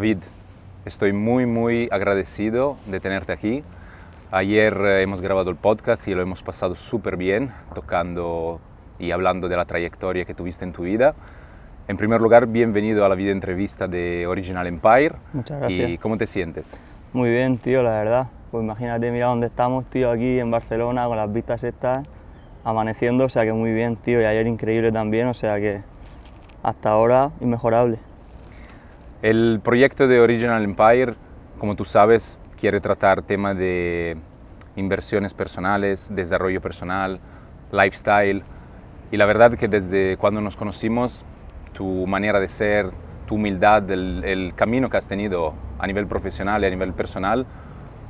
David, estoy muy agradecido de tenerte aquí. Ayer hemos grabado el podcast y lo hemos pasado súper bien, tocando y hablando de la trayectoria que tuviste en tu vida. En primer lugar, bienvenido a la video entrevista de Original Empire. Muchas gracias. ¿Y cómo te sientes? Muy bien, tío, la verdad. Pues imagínate, mira dónde estamos, tío, aquí en Barcelona, con las vistas estas, amaneciendo, o sea que muy bien, tío, y ayer increíble también, o sea que hasta ahora inmejorable. El proyecto de Original Empire, como tú sabes, quiere tratar temas de inversiones personales, desarrollo personal, lifestyle. Y la verdad que desde cuando nos conocimos, tu manera de ser, tu humildad, el camino que has tenido a nivel profesional y a nivel personal,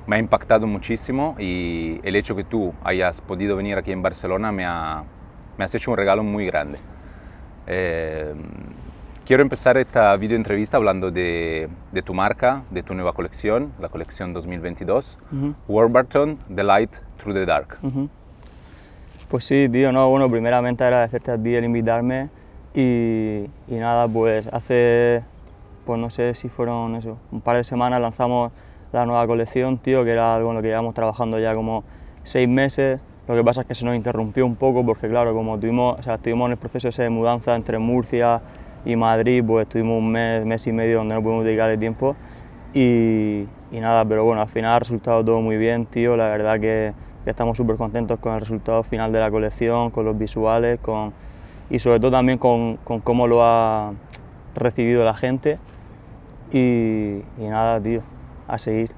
me ha impactado muchísimo, y el hecho que tú hayas podido venir aquí en Barcelona me has hecho un regalo muy grande. Quiero empezar esta video entrevista hablando de tu marca, de tu nueva colección, la colección 2022, Warburton, The Light Through the Dark. Pues sí, tío, no, bueno, primeramente agradecerte a ti el invitarme y nada, pues hace, pues no sé si fueron eso, un par de semanas lanzamos la nueva colección, tío, que era algo en lo que llevamos trabajando ya como 6 meses. Lo que pasa es que se nos interrumpió un poco porque, claro, como estuvimos en el proceso ese de mudanza entre Murcia y Madrid, pues estuvimos un mes y medio donde no pudimos dedicarle tiempo y nada, pero bueno, al final ha resultado todo muy bien, tío, la verdad que estamos súper contentos con el resultado final de la colección, con los visuales, y sobre todo también con cómo lo ha recibido la gente y nada, tío, a seguir.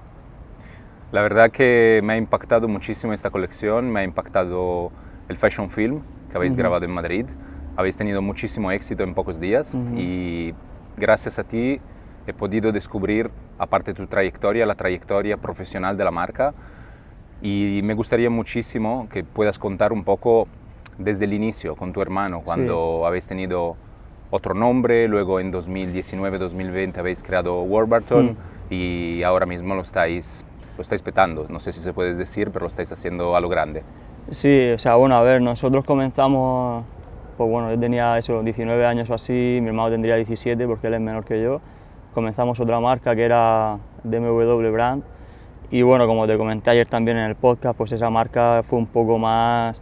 La verdad que me ha impactado muchísimo esta colección, me ha impactado el fashion film que habéis grabado en Madrid. Habéis tenido muchísimo éxito en pocos días y gracias a ti he podido descubrir, aparte de tu trayectoria, la trayectoria profesional de la marca, y me gustaría muchísimo que puedas contar un poco desde el inicio con tu hermano, cuando habéis tenido otro nombre, luego en 2019-2020 habéis creado Warburton y ahora mismo lo estáis petando, no sé si se puede decir, pero lo estáis haciendo a lo grande. Sí, o sea, bueno, a ver, nosotros comenzamos, pues bueno, yo tenía eso, 19 años o así, mi hermano tendría 17 porque él es menor que yo. Comenzamos otra marca que era DMW Brand y bueno, como te comenté ayer también en el podcast, pues esa marca fue un poco más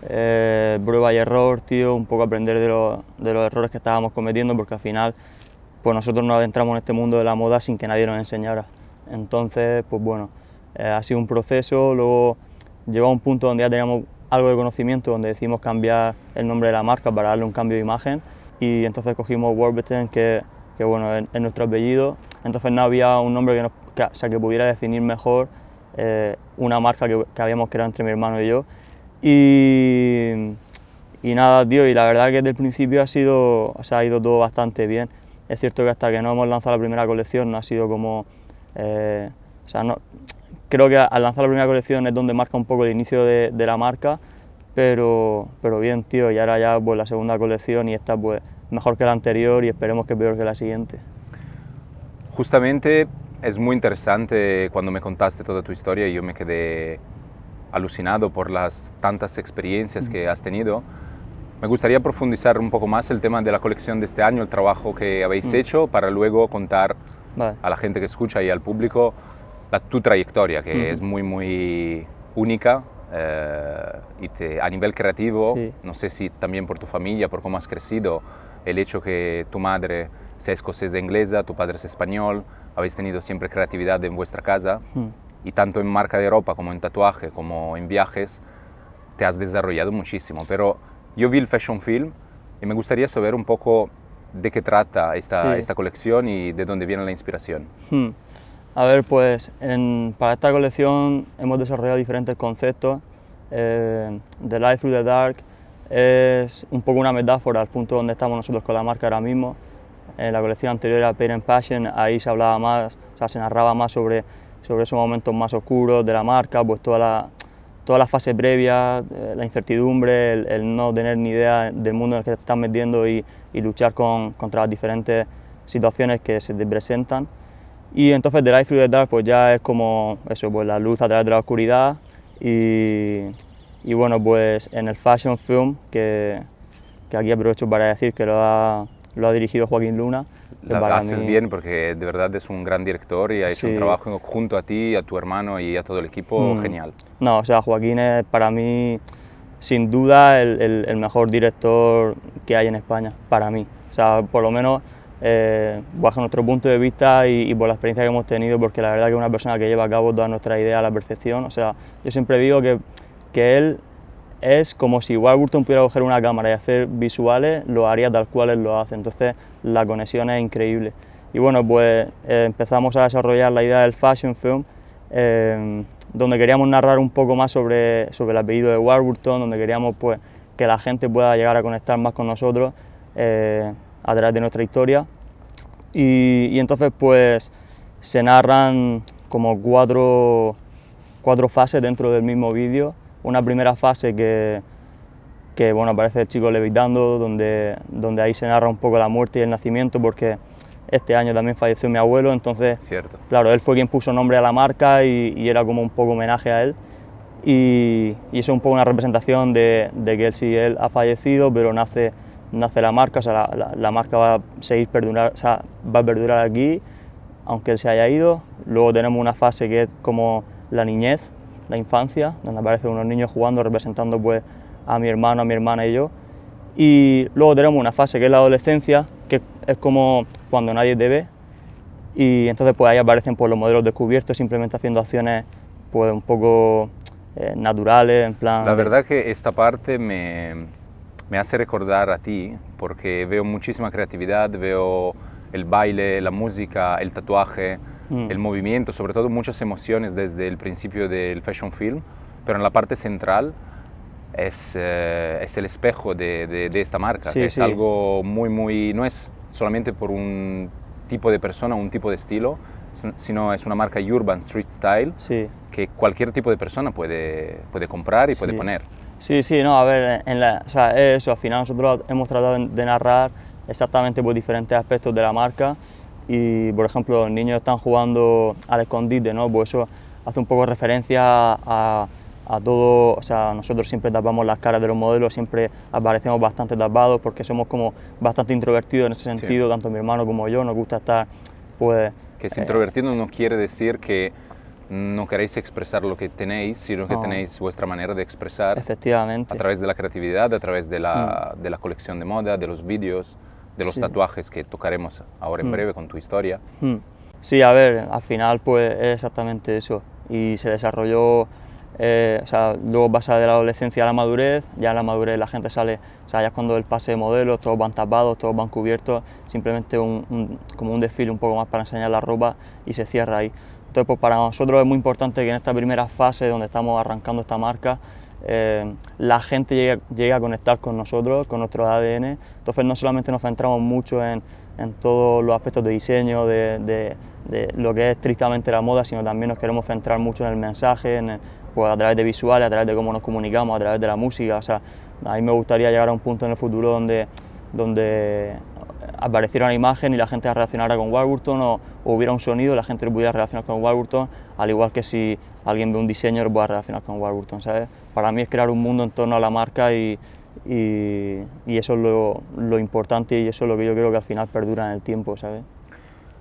prueba y error, tío, un poco aprender de los errores que estábamos cometiendo, porque al final pues nosotros nos adentramos en este mundo de la moda sin que nadie nos enseñara. Entonces, pues bueno, ha sido un proceso, luego llegó a un punto donde ya teníamos algo de conocimiento, donde decidimos cambiar el nombre de la marca para darle un cambio de imagen, y entonces cogimos Warburton, que bueno, es nuestro apellido. Entonces no había un nombre que pudiera definir mejor una marca que habíamos creado entre mi hermano y yo. Y nada, tío, y la verdad que desde el principio ha ido todo bastante bien. Es cierto que hasta que no hemos lanzado la primera colección no ha sido como... creo que al lanzar la primera colección es donde marca un poco el inicio de la marca, pero bien, tío, y ahora ya pues la segunda colección y esta pues mejor que la anterior y esperemos que peor que la siguiente. Justamente es muy interesante cuando me contaste toda tu historia y yo me quedé alucinado por las tantas experiencias que has tenido. Me gustaría profundizar un poco más el tema de la colección de este año, el trabajo que habéis hecho, para luego contar a la gente que escucha y al público tu trayectoria, que es muy única y a nivel creativo, no sé si también por tu familia, por cómo has crecido, el hecho que tu madre sea escocesa e inglesa, tu padre es español, habéis tenido siempre creatividad en vuestra casa y tanto en marca de ropa como en tatuaje, como en viajes, te has desarrollado muchísimo. Pero yo vi el fashion film y me gustaría saber un poco de qué trata esta colección y de dónde viene la inspiración. A ver, pues para esta colección hemos desarrollado diferentes conceptos. The Light Through the Dark es un poco una metáfora al punto donde estamos nosotros con la marca ahora mismo. En la colección anterior era Pain and Passion, ahí se hablaba más, o sea, se narraba más sobre esos momentos más oscuros de la marca, pues toda la fase previa, la incertidumbre, el no tener ni idea del mundo en el que te estás metiendo y luchar contra las diferentes situaciones que se te presentan. Y entonces The Light Through the Dark pues ya es como eso, pues la luz a través de la oscuridad y bueno, pues en el fashion film, que aquí aprovecho para decir que lo ha dirigido Joaquín Luna, haces bien porque de verdad es un gran director y ha hecho un trabajo junto a ti, a tu hermano y a todo el equipo genial. No, o sea, Joaquín es para mí, sin duda, el mejor director que hay en España, para mí. O sea, por lo menos bajo nuestro punto de vista y por la experiencia que hemos tenido, porque la verdad que es una persona que lleva a cabo todas nuestras ideas a la perfección. O sea, yo siempre digo que él es como si Warburton pudiera coger una cámara y hacer visuales, lo haría tal cual él lo hace, entonces la conexión es increíble. Y bueno, pues empezamos a desarrollar la idea del fashion film, donde queríamos narrar un poco más sobre el apellido de Warburton, donde queríamos pues que la gente pueda llegar a conectar más con nosotros a través de nuestra historia. Y entonces pues se narran como cuatro fases dentro del mismo vídeo. Una primera fase que bueno, aparece el chico levitando, donde ahí se narra un poco la muerte y el nacimiento, porque este año también falleció mi abuelo, entonces, claro, él fue quien puso nombre a la marca y era como un poco homenaje a él. Y eso es un poco una representación de que él ha fallecido, pero nace la marca, o sea, la marca va a seguir perdurar, o sea, va a perdurar aquí, aunque él se haya ido. Luego tenemos una fase que es como la niñez, la infancia, donde aparecen unos niños jugando, representando pues a mi hermano, a mi hermana y yo. Y luego tenemos una fase que es la adolescencia, que es como cuando nadie te ve, y entonces pues ahí aparecen pues los modelos descubiertos, simplemente haciendo acciones pues un poco naturales, en plan... La verdad que esta parte me hace recordar a ti, porque veo muchísima creatividad, veo el baile, la música, el tatuaje, el movimiento, sobre todo muchas emociones desde el principio del fashion film, pero en la parte central es el espejo de esta marca, que es algo muy, no es solamente por un tipo de persona, un tipo de estilo, sino es una marca urban street style que cualquier tipo de persona puede comprar y puede poner. Sí, no, a ver, o sea, eso, al final nosotros hemos tratado de narrar exactamente pues, diferentes aspectos de la marca. Y, por ejemplo, los niños están jugando al escondite, ¿no? Pues eso hace un poco referencia a todo, o sea, nosotros siempre tapamos las caras de los modelos, siempre aparecemos bastante tapados porque somos como bastante introvertidos en ese sentido, tanto mi hermano como yo, nos gusta estar, pues... Que es introvertido no quiere decir que no queréis expresar lo que tenéis, sino que tenéis vuestra manera de expresar. Efectivamente. A través de la creatividad, a través de la colección de moda, de los vídeos, de los tatuajes que tocaremos ahora en breve con tu historia. Sí, a ver, al final pues es exactamente eso. Y se desarrolló, o sea, luego pasa de la adolescencia a la madurez, ya en la madurez la gente sale, o sea, ya es cuando el pase de modelos, todos van tapados, todos van cubiertos, simplemente como un desfile un poco más para enseñar la ropa y se cierra ahí. Entonces, pues para nosotros es muy importante que en esta primera fase donde estamos arrancando esta marca, la gente llegue a conectar con nosotros, con nuestro ADN. Entonces no solamente nos centramos mucho en todos los aspectos de diseño, de lo que es estrictamente la moda, sino también nos queremos centrar mucho en el mensaje, pues a través de visuales, a través de cómo nos comunicamos, a través de la música. O sea, a mí me gustaría llegar a un punto en el futuro donde apareciera una imagen y la gente reaccionara con Warburton, o hubiera un sonido y la gente lo pudiera relacionar con Warburton, al igual que si alguien ve un diseño lo pueda relacionar con Warburton, ¿sabes? Para mí es crear un mundo en torno a la marca y eso es lo importante y eso es lo que yo creo que al final perdura en el tiempo, ¿sabes?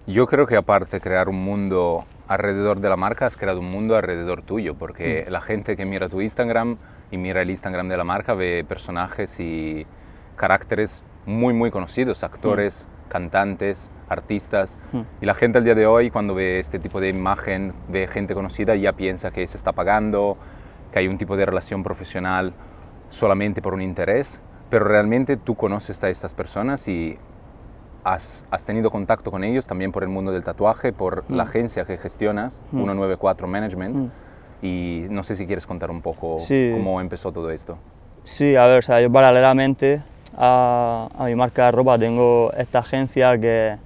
Yo creo que aparte de crear un mundo alrededor de la marca, has creado un mundo alrededor tuyo, porque la gente que mira tu Instagram y mira el Instagram de la marca ve personajes y caracteres muy conocidos, actores, cantantes, artistas, y la gente al día de hoy cuando ve este tipo de imagen, ve gente conocida, ya piensa que se está pagando, que hay un tipo de relación profesional solamente por un interés, pero realmente tú conoces a estas personas y has tenido contacto con ellos también por el mundo del tatuaje, por la agencia que gestionas, 194 Management, y no sé si quieres contar un poco cómo empezó todo esto. Sí, a ver, o sea, yo paralelamente a mi marca de ropa tengo esta agencia que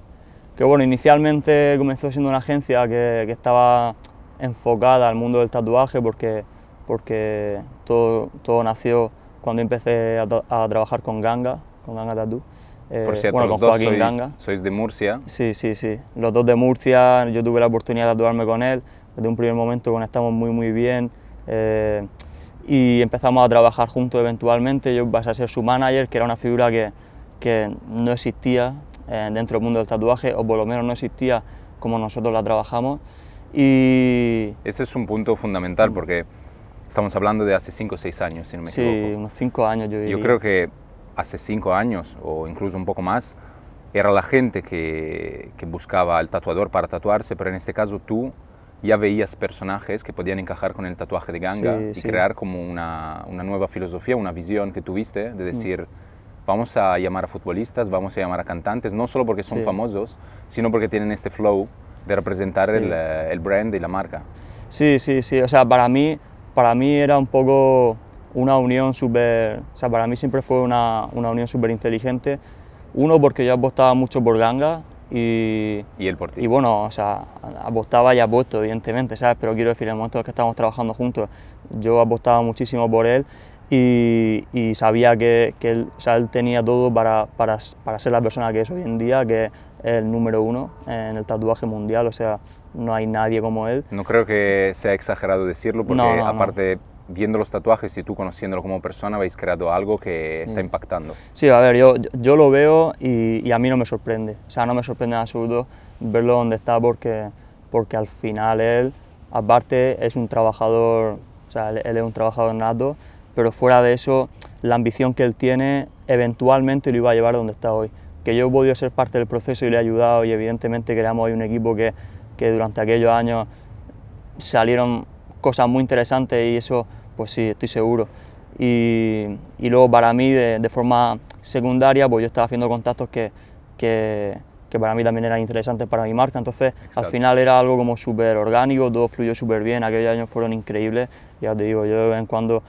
bueno, inicialmente comenzó siendo una agencia que estaba enfocada al mundo del tatuaje porque todo nació cuando empecé a trabajar con Ganga Tattoo. Por cierto, bueno, los con dos Joaquín Ganga. sois de Murcia. Sí, los dos de Murcia, yo tuve la oportunidad de tatuarme con él, desde un primer momento conectamos muy bien y empezamos a trabajar juntos eventualmente. Yo pasé a ser su manager, que era una figura que no existía dentro del mundo del tatuaje, o por lo menos no existía como nosotros la trabajamos. Y ese es un punto fundamental porque estamos hablando de hace 5 o 6 años, si no me equivoco. Sí, unos 5 años yo diría. Yo creo que hace 5 años o incluso un poco más era la gente que buscaba el tatuador para tatuarse, pero en este caso tú ya veías personajes que podían encajar con el tatuaje de Ganga y crear como una nueva filosofía, una visión que tuviste de decir, vamos a llamar a futbolistas, vamos a llamar a cantantes, no solo porque son famosos, sino porque tienen este flow de representar el brand y la marca. Sí, o sea, para mí era un poco una unión súper, o sea, para mí siempre fue una unión súper inteligente. Uno, porque yo apostaba mucho por Ganga y él por ti. Y bueno, o sea, apostaba y apuesto, evidentemente, ¿sabes? Pero quiero decir, en el momento en el que estábamos trabajando juntos, yo apostaba muchísimo por él y sabía que él, o sea, él tenía todo para ser la persona que es hoy en día, que es el número 1 en el tatuaje mundial, o sea, no hay nadie como él. No creo que sea exagerado decirlo, porque aparte, viendo los tatuajes y tú conociéndolo como persona, habéis creado algo que está impactando. Sí, a ver, yo lo veo y a mí no me sorprende, o sea, no me sorprende en absoluto verlo donde está porque al final él, aparte, es un trabajador, o sea, él es un trabajador nato, pero fuera de eso, la ambición que él tiene, eventualmente lo iba a llevar donde está hoy. Que yo he podido ser parte del proceso y le he ayudado y evidentemente creamos hoy un equipo que durante aquellos años salieron cosas muy interesantes y eso, pues sí, estoy seguro. Y luego para mí, de forma secundaria, pues yo estaba haciendo contactos que para mí también eran interesantes para mi marca, entonces al final era algo como súper orgánico, todo fluyó súper bien, aquellos años fueron increíbles, ya te digo, yo de vez en cuando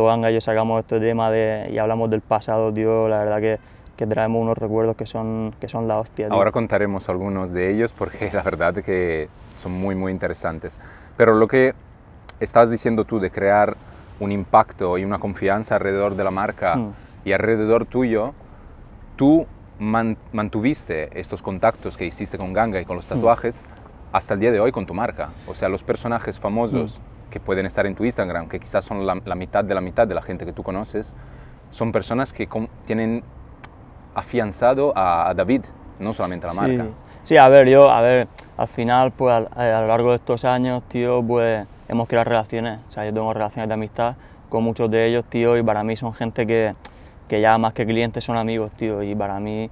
Ganga y yo sacamos este tema y hablamos del pasado, tío, la verdad que traemos unos recuerdos que son la hostia, tío. Ahora contaremos algunos de ellos porque la verdad es que son muy, muy interesantes. Pero lo que estabas diciendo tú de crear un impacto y una confianza alrededor de la marca y alrededor tuyo, tú mantuviste estos contactos que hiciste con Ganga y con los tatuajes hasta el día de hoy con tu marca. O sea, los personajes famosos que pueden estar en tu Instagram, que quizás son la mitad de la gente que tú conoces, son personas que tienen afianzado a David, no solamente a la marca. Sí, a ver, al final, pues a lo largo de estos años, tío, pues hemos creado relaciones, o sea, yo tengo relaciones de amistad con muchos de ellos, tío, y para mí son gente que ya más que clientes son amigos, tío, y para mí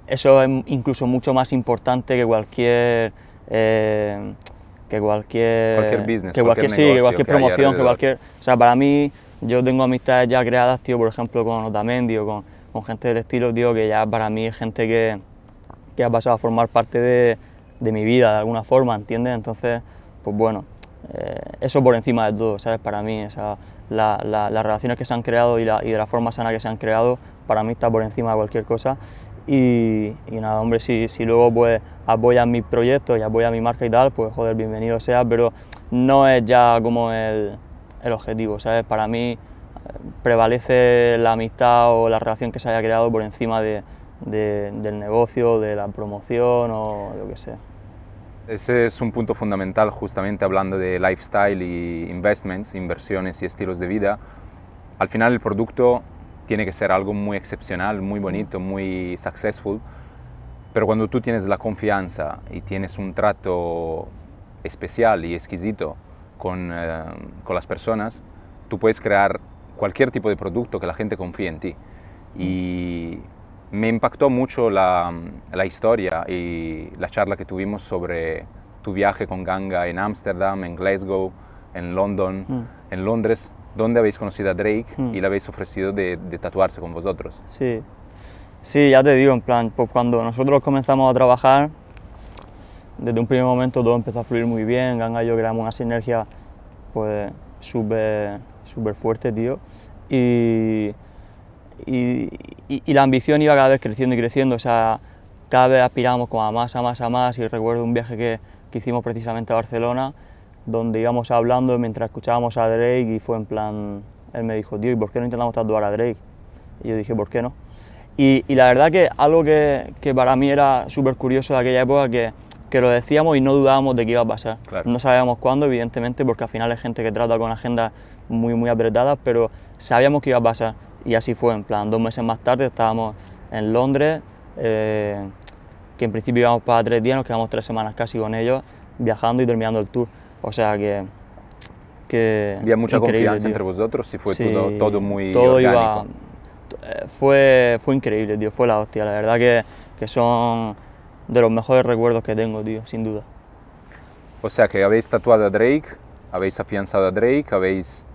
eso es incluso mucho más importante que cualquier business, que cualquier promoción, o sea, para mí, yo tengo amistades ya creadas, tío, por ejemplo, con Otamendi o con gente del estilo, tío, que ya para mí es gente que ha pasado a formar parte de mi vida de alguna forma, ¿entiendes? Entonces, pues bueno, eso por encima de todo, ¿sabes? Para mí, o sea, las relaciones que se han creado y de la forma sana que se han creado, para mí está por encima de cualquier cosa. Y nada, hombre, si luego pues apoyan mis proyectos y apoyan mi marca y tal, pues joder, bienvenido sea, pero no es ya como el objetivo, ¿sabes? Para mí prevalece la amistad o la relación que se haya creado por encima del negocio, de la promoción o lo que sea. Ese es un punto fundamental, justamente hablando de lifestyle y inversiones y estilos de vida. Al final el producto tiene que ser algo muy excepcional, muy bonito, muy successful, pero cuando tú tienes la confianza y tienes un trato especial y exquisito con las personas, tú puedes crear cualquier tipo de producto que la gente confíe en ti. Y me impactó mucho la historia y la charla que tuvimos sobre tu viaje con Ganga en Ámsterdam, en Glasgow, en London, en Londres, donde habéis conocido a Drake y le habéis ofrecido de tatuarse con vosotros. Sí, ya te digo, en plan, pues cuando nosotros comenzamos a trabajar, desde un primer momento todo empezó a fluir muy bien, Ganga y yo creamos una sinergia pues súper fuerte, tío, y la ambición iba cada vez creciendo y creciendo, o sea, cada vez aspirábamos como a más, y recuerdo un viaje que hicimos precisamente a Barcelona, donde íbamos hablando mientras escuchábamos a Drake y fue en plan, él me dijo, tío, ¿y por qué no intentamos tatuar a Drake? Y yo dije, ¿por qué no? Y la verdad que algo que para mí era súper curioso de aquella época, que lo decíamos y no dudábamos de que iba a pasar. Claro. No sabíamos cuándo, evidentemente, porque al final hay gente que trata con agendas muy apretadas, pero sabíamos que iba a pasar. Y así fue, en plan, 2 meses más tarde estábamos en Londres, que en principio íbamos para 3 días, nos quedamos 3 semanas casi con ellos, viajando y terminando el tour. O sea que había mucha confianza tío. entre vosotros y fue Sí, todo muy todo orgánico. Fue increíble, tío, fue la hostia, la verdad que son de los mejores recuerdos que tengo, tío, sin duda. O sea que habéis tatuado a Drake, habéis afianzado a Drake, habéis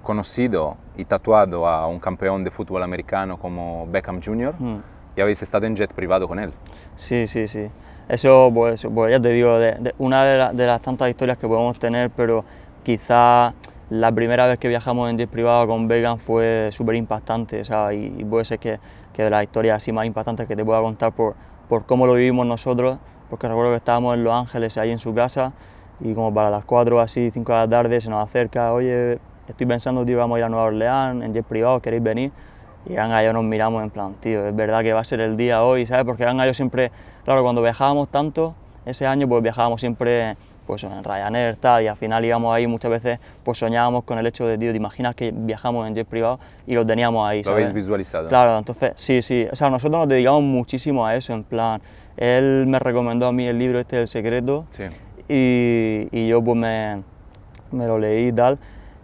conocido y tatuado a un campeón de fútbol americano como Beckham Jr. Y habéis estado en jet privado con él. Sí, sí, sí. Eso, pues ya te digo, una de las tantas historias que podemos tener, pero quizá la primera vez que viajamos en jet privado con Beckham fue súper impactante, o sea, y puede ser que de las historias así más impactantes que te pueda contar por cómo lo vivimos nosotros, porque recuerdo que estábamos en Los Ángeles, ahí en su casa, y como para las 4 o así, 5 de la tarde, se nos acerca, oye, estoy pensando, tío, vamos a ir a Nueva Orleans en jet privado, ¿queréis venir? Y Ganga y yo nos miramos en plan, tío, es verdad que va a ser el día hoy, ¿sabes? Porque Ganga y yo siempre, claro, cuando viajábamos tanto, ese año pues viajábamos siempre pues en Ryanair, tal, y al final íbamos ahí muchas veces, pues soñábamos con el hecho de, tío, te imaginas que viajamos en jet privado y lo teníamos ahí, ¿sabes? Lo habéis visualizado. Claro, entonces, sí, sí, o sea, nosotros nos dedicamos muchísimo a eso, en plan, él me recomendó a mí el libro este del secreto, Sí. y yo pues me lo leí y tal,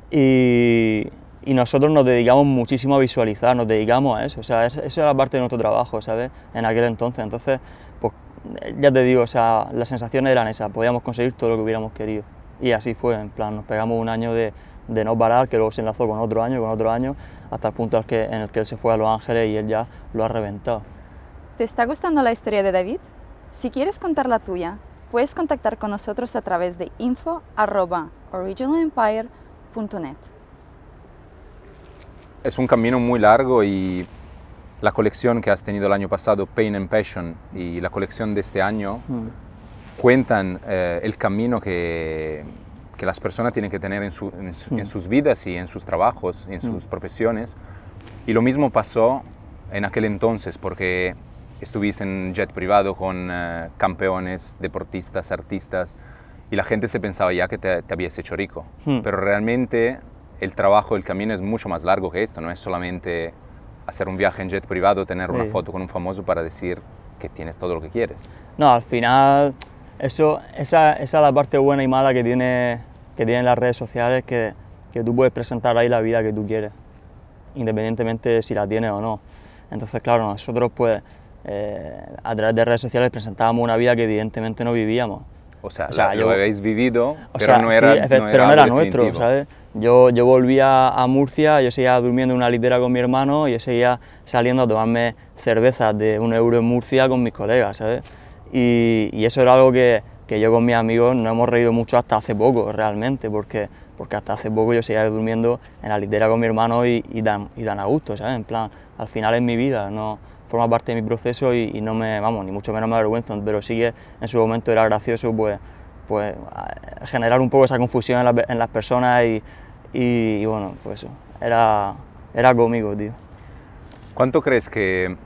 y nosotros nos dedicamos muchísimo a visualizar, nos dedicamos a eso, o sea, eso era parte de nuestro trabajo, ¿sabes? En aquel entonces, pues ya te digo, o sea, las sensaciones eran esas, podíamos conseguir todo lo que hubiéramos querido. Y así fue, en plan, nos pegamos un año de no parar, que luego se enlazó con otro año, hasta el punto en el que él se fue a Los Ángeles y él ya lo ha reventado. ¿Te está gustando la historia de David? Si quieres contar la tuya, puedes contactar con nosotros a través de info@originalempire.net. Es un camino muy largo y la colección que has tenido el año pasado, Pain and Passion, y la colección de este año cuentan el camino que las personas tienen que tener en sus vidas y en sus trabajos, en sus profesiones. Y lo mismo pasó en aquel entonces, porque estuviste en jet privado con campeones, deportistas, artistas, y la gente se pensaba ya que te habías hecho rico. Pero realmente el trabajo, el camino es mucho más largo que esto, no es solamente hacer un viaje en jet privado, tener una foto con un famoso para decir que tienes todo lo que quieres. No, al final, esa es la parte buena y mala que tienen las redes sociales, que tú puedes presentar ahí la vida que tú quieres, independientemente de si la tienes o no. Entonces, claro, nosotros pues a través de redes sociales presentábamos una vida que evidentemente no vivíamos. O sea lo habéis vivido, pero sea, no era, sí, pero no era nuestro, ¿sabes? Yo volvía a Murcia, yo seguía durmiendo en una litera con mi hermano y yo seguía saliendo a tomarme cervezas de €1 en Murcia con mis colegas, ¿sabes? Y eso era algo que yo con mis amigos nos hemos reído mucho hasta hace poco, realmente, porque hasta hace poco yo seguía durmiendo en la litera con mi hermano y dan a gusto, ¿sabes? En plan, al final es mi vida, no forma parte de mi proceso y no me, vamos, ni mucho menos me avergüenzo, pero sí que en su momento era gracioso pues generar un poco esa confusión en las personas y bueno, pues eso, era cómico, tío. ¿Cuánto crees que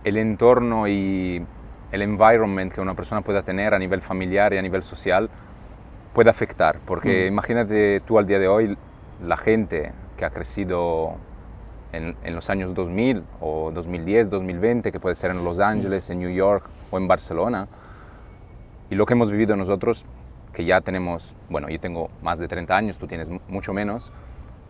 el entorno y el environment que una persona pueda tener a nivel familiar y a nivel social puede afectar? Porque imagínate tú al día de hoy, la gente que ha crecido en los años 2000 o 2010, 2020, que puede ser en Los Ángeles, en New York o en Barcelona, y lo que hemos vivido nosotros, que ya tenemos, bueno, yo tengo más de 30 años, tú tienes mucho menos,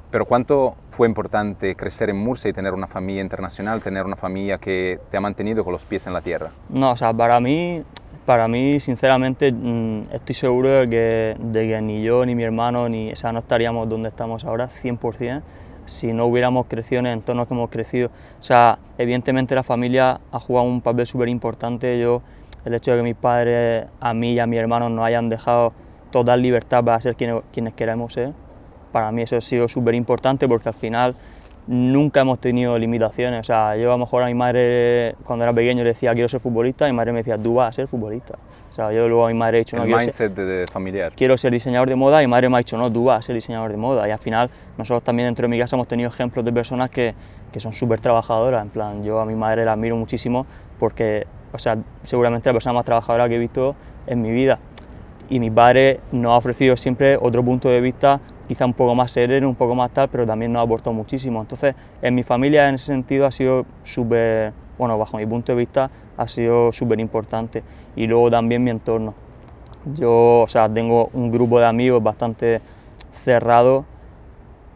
pero ¿cuánto fue importante crecer en Murcia y tener una familia internacional, tener una familia que te ha mantenido con los pies en la tierra? No, o sea, para mí sinceramente, estoy seguro de que ni yo, ni mi hermano, o sea, no estaríamos donde estamos ahora, 100%, si no hubiéramos crecido en el entorno que hemos crecido. O sea, evidentemente la familia ha jugado un papel súper importante. El hecho de que mis padres, a mí y a mi hermano, nos hayan dejado total libertad para ser quienes queremos ser, para mí eso ha sido súper importante, porque al final nunca hemos tenido limitaciones. O sea, yo a lo mejor a mi madre, cuando era pequeño, le decía quiero ser futbolista, y mi madre me decía tú vas a ser futbolista. O sea, yo luego a mi madre he dicho, no, el mindset de familiar. Quiero ser diseñador de moda, y mi madre me ha dicho, no, tú vas a ser diseñador de moda. Y al final nosotros también dentro de mi casa hemos tenido ejemplos de personas que son súper trabajadoras. En plan, yo a mi madre la admiro muchísimo porque, o sea, seguramente la persona más trabajadora que he visto en mi vida. Y mi padre nos ha ofrecido siempre otro punto de vista, quizá un poco más sereno, un poco más tal, pero también nos ha aportado muchísimo. Entonces, en mi familia en ese sentido ha sido súper bueno, bajo mi punto de vista, ha sido súper importante. Y luego también mi entorno. Yo, o sea, tengo un grupo de amigos bastante cerrado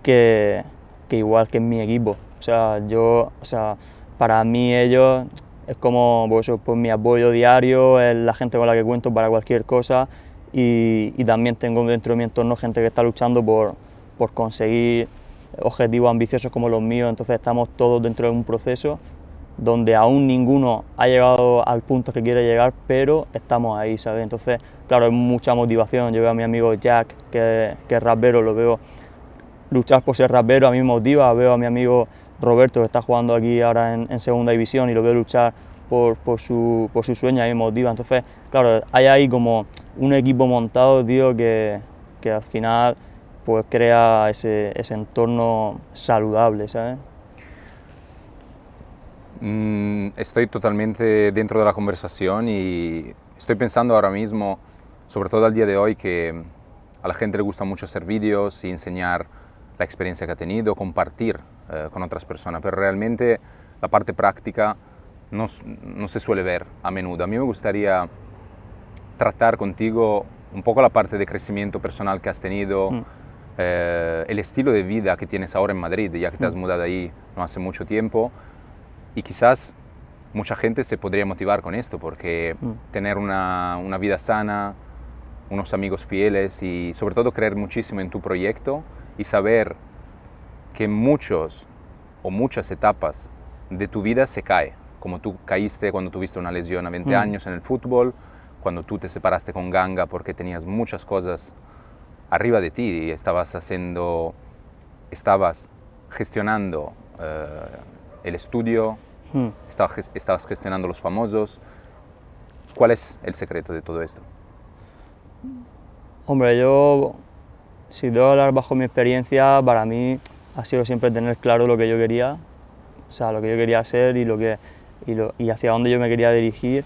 que igual que en mi equipo. O sea, para mí ellos es como pues mi apoyo diario, es la gente con la que cuento para cualquier cosa y también tengo dentro de mi entorno gente que está luchando por conseguir objetivos ambiciosos como los míos, entonces estamos todos dentro de un proceso donde aún ninguno ha llegado al punto que quiere llegar, pero estamos ahí, ¿sabes? Entonces, claro, es mucha motivación. Yo veo a mi amigo Jack, que es rapero, lo veo luchar por ser rapero, a mí me motiva. Veo a mi amigo Roberto, que está jugando aquí ahora en segunda división, y lo veo luchar por su sueño, a mí me motiva. Entonces, claro, hay ahí como un equipo montado, tío, que al final pues crea ese entorno saludable, ¿sabes? Estoy totalmente dentro de la conversación y estoy pensando ahora mismo, sobre todo al día de hoy, que a la gente le gusta mucho hacer vídeos y enseñar la experiencia que ha tenido, compartir con otras personas, pero realmente la parte práctica no se suele ver a menudo. A mí me gustaría tratar contigo un poco la parte de crecimiento personal que has tenido, el estilo de vida que tienes ahora en Madrid, ya que te has mudado ahí no hace mucho tiempo. Y quizás mucha gente se podría motivar con esto, porque tener una vida sana, unos amigos fieles y sobre todo creer muchísimo en tu proyecto y saber que muchas etapas de tu vida se cae, como tú caíste cuando tuviste una lesión a 20 años en el fútbol, cuando tú te separaste con Ganga porque tenías muchas cosas arriba de ti y estabas gestionando el estudio, estabas gestionando los famosos. ¿Cuál es el secreto de todo esto? Hombre, yo, si debo hablar bajo mi experiencia, para mí ha sido siempre tener claro lo que yo quería, o sea, lo que yo quería ser y hacia dónde yo me quería dirigir.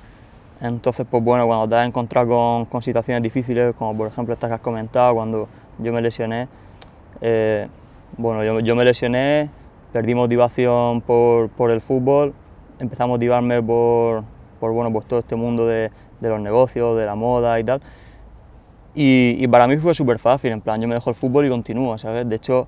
Entonces, pues bueno, cuando te has encontrado con situaciones difíciles, como por ejemplo estas que has comentado, cuando yo me lesioné, bueno, yo me lesioné, perdí motivación por el fútbol, empecé a motivarme por bueno, pues todo este mundo de los negocios, de la moda y tal. Y para mí fue súper fácil, en plan, yo me dejo el fútbol y continúo, ¿sabes? De hecho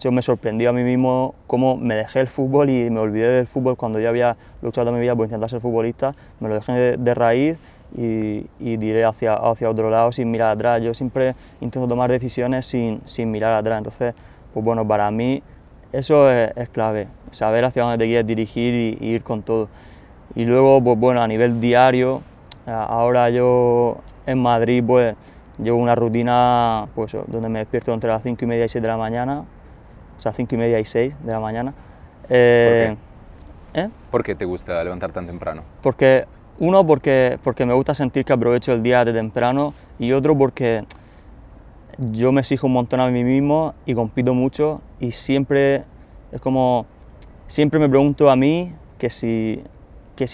me sorprendió a mí mismo cómo me dejé el fútbol y me olvidé del fútbol cuando yo había luchado toda mi vida por intentar ser futbolista, me lo dejé de raíz y diré hacia otro lado sin mirar atrás. Yo siempre intento tomar decisiones sin mirar atrás, entonces, pues bueno, para mí eso es clave, saber hacia dónde te quieres dirigir y ir con todo. Y luego, pues bueno, a nivel diario, ahora yo en Madrid, pues llevo una rutina pues, donde me despierto entre las 5:30 y 6 de la mañana, o sea, 5:30 y 6 de la mañana. ¿Por qué? ¿Por qué te gusta levantar tan temprano? Porque me gusta sentir que aprovecho el día de temprano, y otro porque yo me exijo un montón a mí mismo y compito mucho, y siempre me pregunto a mí que si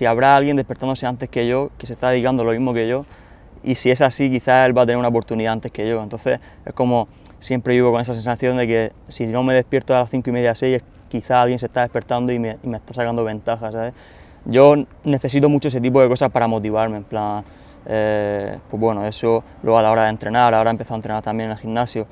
habrá alguien despertándose antes que yo, que se está dedicando a lo mismo que yo, y si es así, quizás él va a tener una oportunidad antes que yo. Entonces es como siempre vivo con esa sensación de que si no me despierto a las 5:30, 6, quizás alguien se está despertando y me está sacando ventaja, ¿sabes? Yo necesito mucho ese tipo de cosas para motivarme, en plan, pues bueno, eso luego a la hora de entrenar, ahora he empezado a entrenar también en el gimnasio,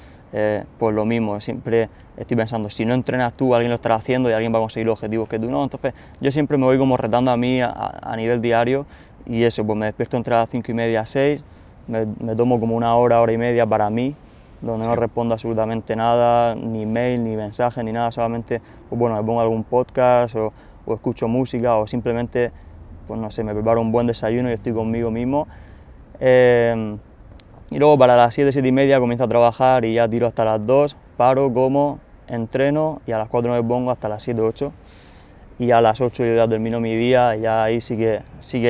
pues lo mismo, siempre estoy pensando, si no entrenas tú, alguien lo estará haciendo y alguien va a conseguir los objetivos que tú no. Entonces yo siempre me voy como retando a mí a nivel diario, y eso, pues me despierto entre las 5:30 y 6, me tomo como una hora y media para mí, donde no respondo absolutamente nada, ni mail, ni mensaje, ni nada, solamente, pues bueno, me pongo algún podcast o escucho música, o simplemente, pues no sé, me preparo un buen desayuno y estoy conmigo mismo. Y luego para las 7, 7:30 comienzo a trabajar y ya tiro hasta las 2, paro, como, entreno y a las 4 me pongo hasta las 7, 8. Y a las 8 yo ya termino mi día y ya ahí sí que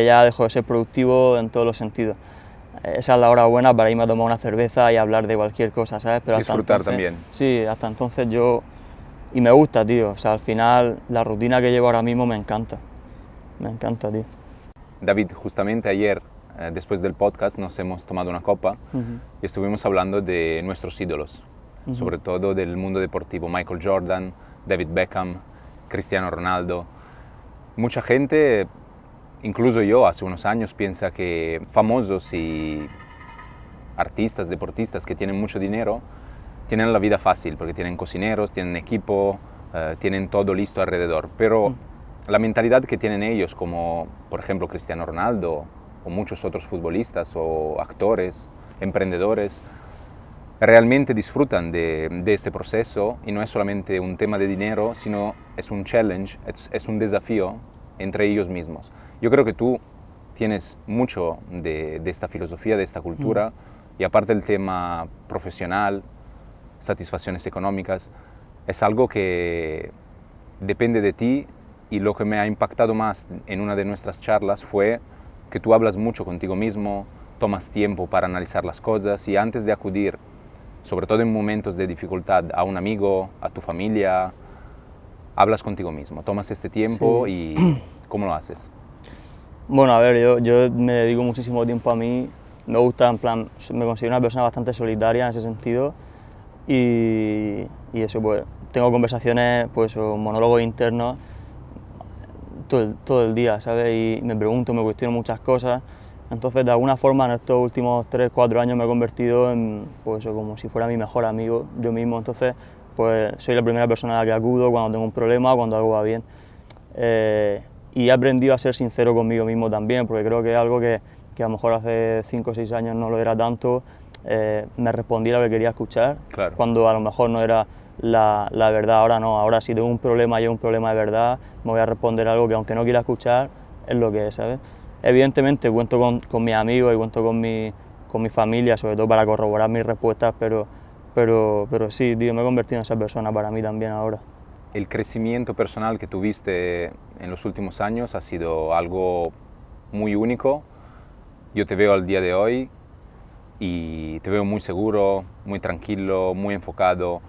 ya dejo de ser productivo en todos los sentidos. Esa es la hora buena para irme a tomar una cerveza y hablar de cualquier cosa, ¿sabes? Pero disfrutar también. Sí, hasta entonces y me gusta, tío, o sea, al final la rutina que llevo ahora mismo me encanta, tío. David, justamente ayer, después del podcast, nos hemos tomado una copa y estuvimos hablando de nuestros ídolos, sobre todo del mundo deportivo, Michael Jordan, David Beckham, Cristiano Ronaldo. Mucha gente, incluso yo hace unos años, piensa que famosos y artistas, deportistas que tienen mucho dinero, tienen la vida fácil porque tienen cocineros, tienen equipo, tienen todo listo alrededor. Pero la mentalidad que tienen ellos, como por ejemplo Cristiano Ronaldo o muchos otros futbolistas o actores, emprendedores, realmente disfrutan de este proceso y no es solamente un tema de dinero, sino es un challenge, es un desafío entre ellos mismos. Yo creo que tú tienes mucho de esta filosofía, de esta cultura, y aparte del tema profesional, satisfacciones económicas, es algo que depende de ti, y lo que me ha impactado más en una de nuestras charlas fue que tú hablas mucho contigo mismo, tomas tiempo para analizar las cosas y antes de acudir, sobre todo en momentos de dificultad, a un amigo, a tu familia, hablas contigo mismo, tomas este tiempo. Sí. Y ¿cómo lo haces? Bueno, a ver, yo me dedico muchísimo tiempo a mí, me gusta, en plan, me considero una persona bastante solitaria en ese sentido y eso, pues, tengo conversaciones, pues, o monólogos internos todo el día, ¿sabes? Y me pregunto, me cuestiono muchas cosas. Entonces, de alguna forma, en estos últimos 3, 4 años me he convertido en, pues, como si fuera mi mejor amigo, yo mismo. Entonces, pues, soy la primera persona a la que acudo cuando tengo un problema o cuando algo va bien. Y he aprendido a ser sincero conmigo mismo también, porque creo que es algo que a lo mejor hace 5 o 6 años no lo era tanto. Me respondí lo que quería escuchar, Claro. cuando a lo mejor no era la verdad. Ahora no, ahora si tengo un problema y es un problema de verdad, me voy a responder algo que aunque no quiera escuchar, es lo que es, ¿sabes? Evidentemente cuento con mis amigos y cuento con mi familia, sobre todo para corroborar mis respuestas, pero sí, tío, me he convertido en esa persona para mí también ahora. El crecimiento personal que tuviste en los últimos años ha sido algo muy único. Yo te veo al día de hoy y te veo muy seguro, muy tranquilo, muy enfocado.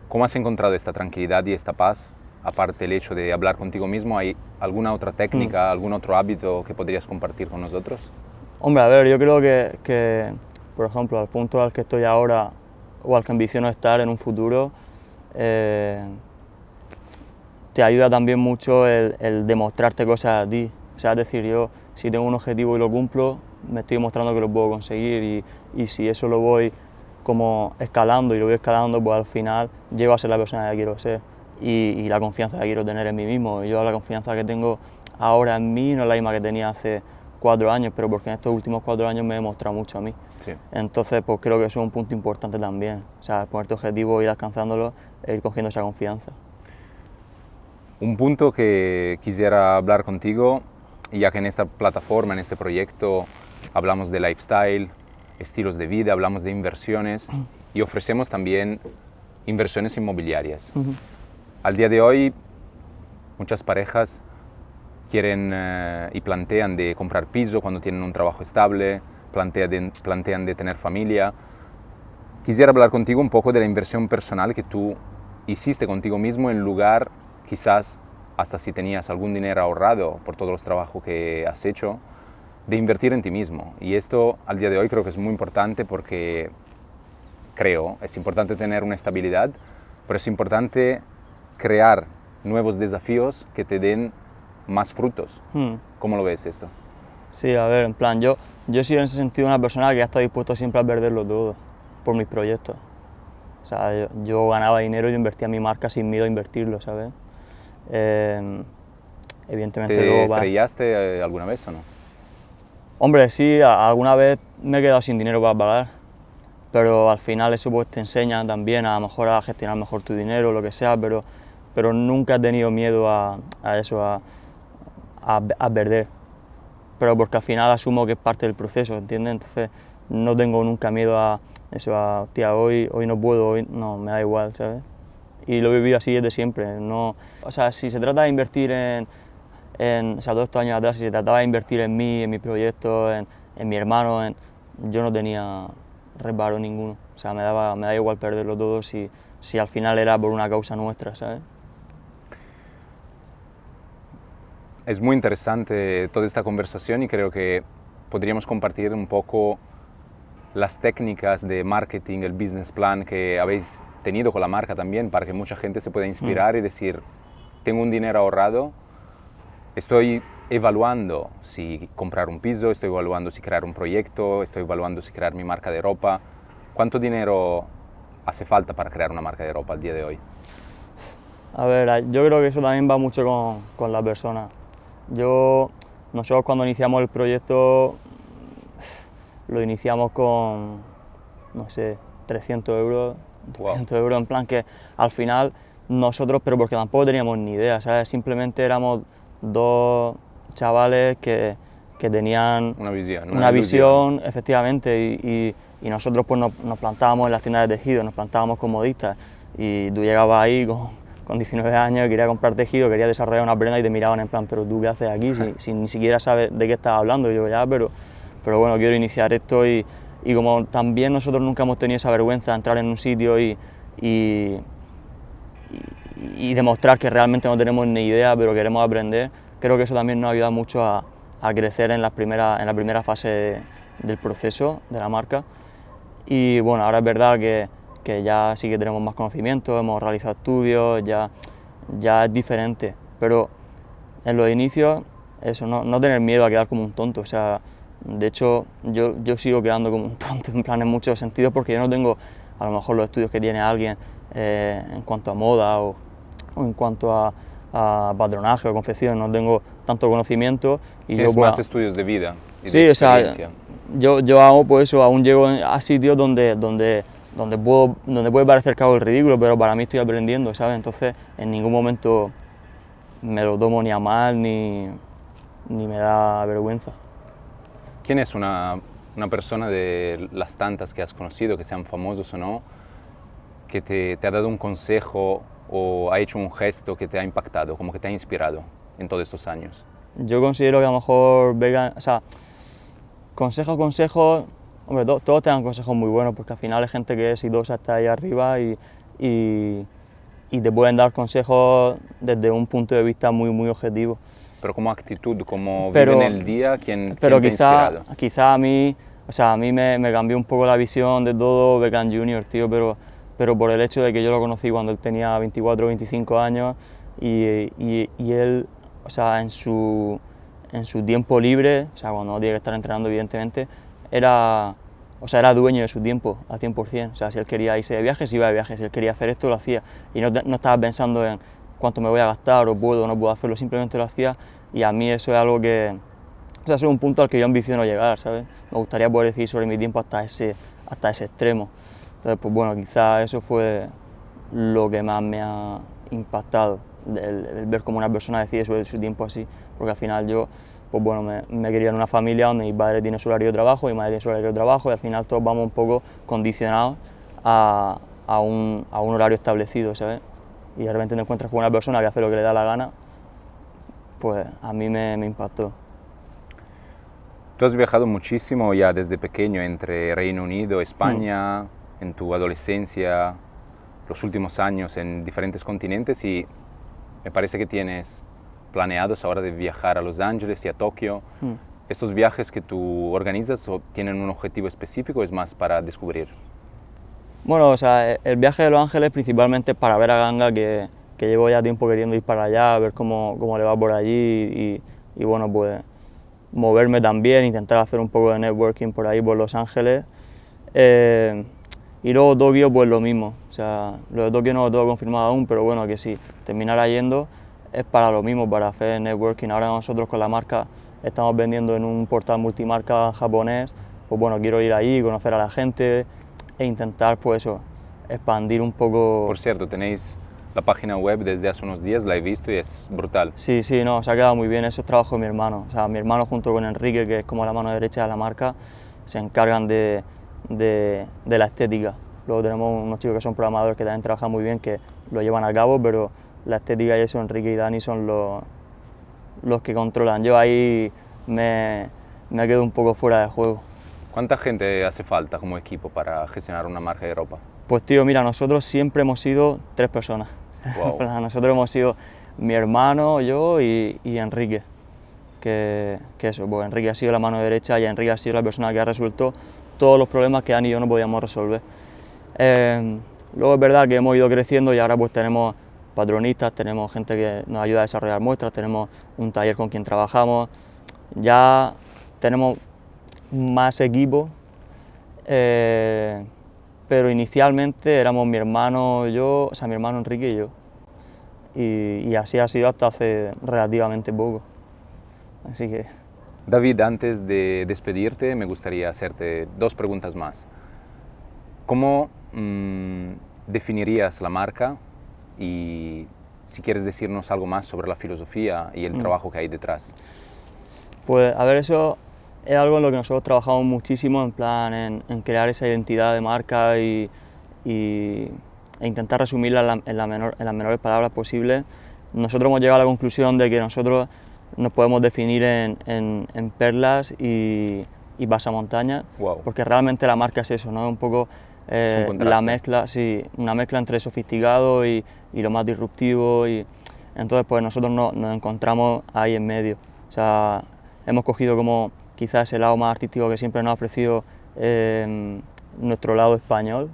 ¿Cómo has encontrado esta tranquilidad y esta paz? Aparte del hecho de hablar contigo mismo, ¿hay alguna otra técnica, algún otro hábito que podrías compartir con nosotros? Hombre, a ver, yo creo que, por ejemplo, al punto al que estoy ahora o al que ambiciono estar en un futuro, te ayuda también mucho el demostrarte cosas a ti. O sea, es decir, yo si tengo un objetivo y lo cumplo, me estoy demostrando que lo puedo conseguir y si eso lo voy como escalando y lo voy escalando, pues al final llego a ser la persona que quiero ser y la confianza que quiero tener en mí mismo. Yo la confianza que tengo ahora en mí no es la misma que tenía hace 4 años, pero porque en estos últimos 4 años me he demostrado mucho a mí. Sí. Entonces, pues creo que eso es un punto importante también. O sea, ponerte objetivos, ir alcanzándolo e ir cogiendo esa confianza. Un punto que quisiera hablar contigo, ya que en esta plataforma, en este proyecto, hablamos de lifestyle, estilos de vida, hablamos de inversiones y ofrecemos también inversiones inmobiliarias. Al día de hoy, muchas parejas quieren y plantean de comprar piso cuando tienen un trabajo estable, plantean de tener familia. Quisiera hablar contigo un poco de la inversión personal que tú hiciste contigo mismo en lugar, quizás hasta si tenías algún dinero ahorrado por todos los trabajos que has hecho, de invertir en ti mismo. Y esto al día de hoy creo que es muy importante porque es importante tener una estabilidad, pero es importante crear nuevos desafíos que te den más frutos. ¿Cómo lo ves esto? Sí, a ver, en plan, yo he sido en ese sentido una persona que ha estado dispuesto siempre a perderlo todo por mis proyectos. O sea, yo ganaba dinero y yo invertía en mi marca sin miedo a invertirlo, ¿sabes? Evidentemente ¿Te luego estrellaste alguna vez o no? Hombre, sí, alguna vez me he quedado sin dinero para pagar, pero al final eso pues te enseña también a lo mejor a gestionar mejor tu dinero, lo que sea, pero nunca he tenido miedo a eso, a perder. Pero porque al final asumo que es parte del proceso, ¿entiendes? Entonces no tengo nunca miedo a eso, tía, hoy no puedo, hoy no, me da igual, ¿sabes? Y lo he vivido así desde siempre. No, o sea, si se trata de invertir o sea, todos estos años atrás, si se trataba de invertir en mí, en mi proyecto, en mi hermano, yo no tenía reparo ninguno. O sea, me da igual perderlo todo si al final era por una causa nuestra, ¿sabes? Es muy interesante toda esta conversación y creo que podríamos compartir un poco las técnicas de marketing, el business plan que habéis tenido con la marca también, para que mucha gente se pueda inspirar y decir, tengo un dinero ahorrado, Estoy evaluando si comprar un piso, estoy evaluando si crear un proyecto, estoy evaluando si crear mi marca de ropa. ¿Cuánto dinero hace falta para crear una marca de ropa al día de hoy? A ver, yo creo que eso también va mucho con la persona. Nosotros cuando iniciamos el proyecto lo iniciamos con, no sé, 300 euros, 300 euros, en plan que al final nosotros, pero porque tampoco teníamos ni idea, ¿sabes? Simplemente éramos dos chavales que tenían una visión, efectivamente, y nosotros pues nos plantábamos en las tiendas de tejido, nos plantábamos como modistas, y tú llegabas ahí con 19 años, querías comprar tejido, querías desarrollar una prenda y te miraban en plan, pero tú qué haces aquí si ni siquiera sabes de qué estás hablando. Y yo ya, pero bueno, quiero iniciar esto y como también nosotros nunca hemos tenido esa vergüenza de entrar en un sitio y demostrar que realmente no tenemos ni idea, pero queremos aprender, creo que eso también nos ayuda mucho a crecer en la primera fase del proceso de la marca. Y bueno, ahora es verdad que ya sí que tenemos más conocimiento, hemos realizado estudios, ya es diferente, pero en los inicios, eso, no tener miedo a quedar como un tonto. O sea, de hecho, yo sigo quedando como un tonto en plan en muchos sentidos, porque yo no tengo a lo mejor los estudios que tiene alguien en cuanto a moda o en cuanto a patronaje o confección, no tengo tanto conocimiento. Y tienes más estudios de vida y sí, de experiencia. O sea, yo hago pues eso, aún llego a sitios donde puede parecer que hago el ridículo, pero para mí estoy aprendiendo, ¿sabes? Entonces en ningún momento me lo tomo ni a mal ni me da vergüenza. ¿Quién es una persona de las tantas que has conocido, que sean famosos o no, que te ha dado un consejo o ha hecho un gesto que te ha impactado, como que te ha inspirado en todos estos años? Yo considero que a lo mejor o sea, consejos, hombre, todos te dan consejos muy buenos, porque al final hay gente que es exitosa, está ahí arriba y te pueden dar consejos desde un punto de vista muy objetivo. Pero como actitud, como viven el día, ¿quién te ha inspirado? Quizá a mí, o sea, a mí me cambió un poco la visión de todo Beckham Jr., tío, pero por el hecho de que yo lo conocí cuando él tenía 24 o 25 años y él, o sea, en su tiempo libre, o sea, cuando no tiene que estar entrenando, evidentemente, era dueño de su tiempo al 100%. O sea, si él quería irse de viaje, se iba de viaje, si él quería hacer esto, lo hacía. Y no estaba pensando en cuánto me voy a gastar, o puedo o no puedo hacerlo, simplemente lo hacía. Y a mí eso es algo que, o sea, es un punto al que yo ambiciono llegar, ¿sabes? Me gustaría poder decidir sobre mi tiempo hasta ese extremo. Entonces, pues bueno, quizás eso fue lo que más me ha impactado, el ver cómo una persona decide sobre su tiempo así, porque al final yo, pues bueno, me crié en una familia donde mi padre tiene su horario de trabajo, mi madre tiene su horario de trabajo, y al final todos vamos un poco condicionados a un horario establecido, ¿sabes? Y de repente te encuentras con una persona que hace lo que le da la gana, pues a mí me impactó. Tú has viajado muchísimo ya desde pequeño entre Reino Unido, España, en tu adolescencia, los últimos años en diferentes continentes, y me parece que tienes planeados ahora de viajar a Los Ángeles y a Tokio. ¿Estos viajes que tú organizas tienen un objetivo específico o es más para descubrir? Bueno, o sea, el viaje de Los Ángeles principalmente es para ver a Ganga, que llevo ya tiempo queriendo ir para allá, ver cómo le va por allí y bueno, pues moverme también, intentar hacer un poco de networking por ahí, por Los Ángeles. Y luego Tokio, pues lo mismo. O sea, lo de Tokio no lo tengo confirmado aún, pero bueno, que si terminara yendo es para lo mismo, para hacer networking. Ahora nosotros con la marca estamos vendiendo en un portal multimarca japonés, pues bueno, quiero ir ahí, conocer a la gente e intentar, pues eso, expandir un poco. Por cierto, tenéis la página web desde hace unos días, la he visto y es brutal. Sí, no, se ha quedado muy bien, eso es trabajo de mi hermano. O sea, mi hermano junto con Enrique, que es como la mano derecha de la marca, se encargan de la estética. Luego tenemos unos chicos que son programadores que también trabajan muy bien, que lo llevan a cabo, pero la estética y eso, Enrique y Dani son los que controlan. Yo ahí me quedo un poco fuera de juego. ¿Cuánta gente hace falta como equipo para gestionar una marca de ropa? Pues tío, mira, nosotros siempre hemos sido 3 personas. Wow. Nosotros hemos sido mi hermano, yo y Enrique. Que eso, pues Enrique ha sido la mano derecha y Enrique ha sido la persona que ha resuelto todos los problemas que Dani y yo no podíamos resolver. Luego es verdad que hemos ido creciendo y ahora pues tenemos patronistas, tenemos gente que nos ayuda a desarrollar muestras, tenemos un taller con quien trabajamos, ya tenemos más equipo, pero inicialmente éramos mi hermano Enrique y yo, y así ha sido hasta hace relativamente poco, así que... David, antes de despedirte, me gustaría hacerte 2 preguntas más. ¿Cómo definirías la marca? Y si quieres decirnos algo más sobre la filosofía y el trabajo que hay detrás. Pues a ver, eso es algo en lo que nosotros trabajamos muchísimo, en plan en crear esa identidad de marca e intentar resumirla en las menores palabras posibles. Nosotros hemos llegado a la conclusión de que nosotros nos podemos definir en perlas y pasamontañas, Wow. porque realmente la marca es eso, ¿no? Un poco la mezcla, sí, una mezcla entre sofisticado y lo más disruptivo, y entonces pues nosotros nos encontramos ahí en medio. O sea, hemos cogido como quizás ese lado más artístico que siempre nos ha ofrecido nuestro lado español,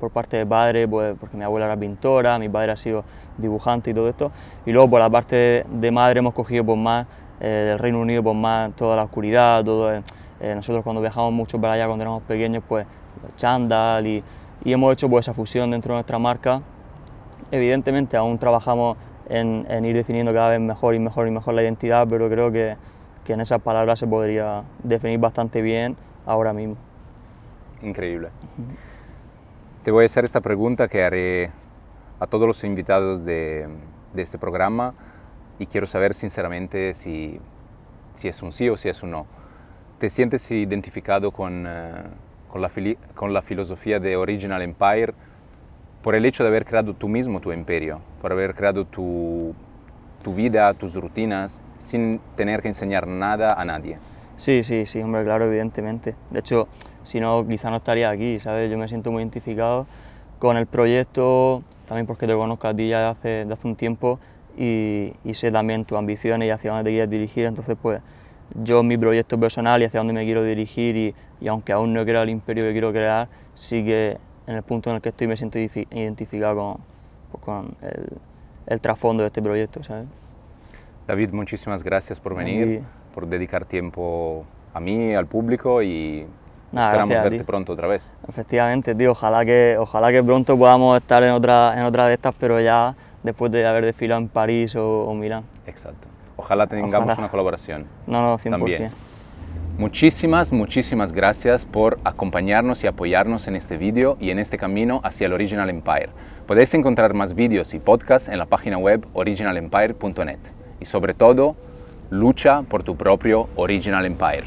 por parte de padre, pues, porque mi abuela era pintora, mi padre ha sido dibujante y todo esto, y luego por la parte de madre hemos cogido pues más del Reino Unido, pues más toda la oscuridad, todo, nosotros cuando viajamos mucho para allá cuando éramos pequeños, pues chándal, y hemos hecho pues esa fusión dentro de nuestra marca. Evidentemente aún trabajamos en ir definiendo cada vez mejor y mejor y mejor la identidad, pero creo que en esas palabras se podría definir bastante bien ahora mismo. Increíble. Te voy a hacer esta pregunta que haré a todos los invitados de este programa, y quiero saber sinceramente si es un sí o si es un no. ¿Te sientes identificado con la filosofía de Original Empire por el hecho de haber creado tú mismo tu imperio, por haber creado tu vida, tus rutinas, sin tener que enseñar nada a nadie? Sí, hombre, claro, evidentemente. De hecho, si no, quizá no estaría aquí, ¿sabes? Yo me siento muy identificado con el proyecto, también porque te conozco a ti ya de hace un tiempo, y sé también tus ambiciones y hacia dónde te quieres dirigir. Entonces, pues, yo mi proyecto personal y hacia dónde me quiero dirigir, y aunque aún no he creado el imperio que quiero crear, sí que en el punto en el que estoy me siento identificado con el trasfondo de este proyecto, ¿sabes? David, muchísimas gracias por venir, por dedicar tiempo a mí, al público, y esperamos verte pronto otra vez. Efectivamente, tío, ojalá que pronto podamos estar en otra de estas, pero ya después de haber desfilado en París o Milán. Exacto. Ojalá tengamos una colaboración. No, 100%. También. Muchísimas gracias por acompañarnos y apoyarnos en este vídeo y en este camino hacia el Original Empire. Podéis encontrar más vídeos y podcasts en la página web originalempire.net. Y sobre todo, lucha por tu propio Original Empire.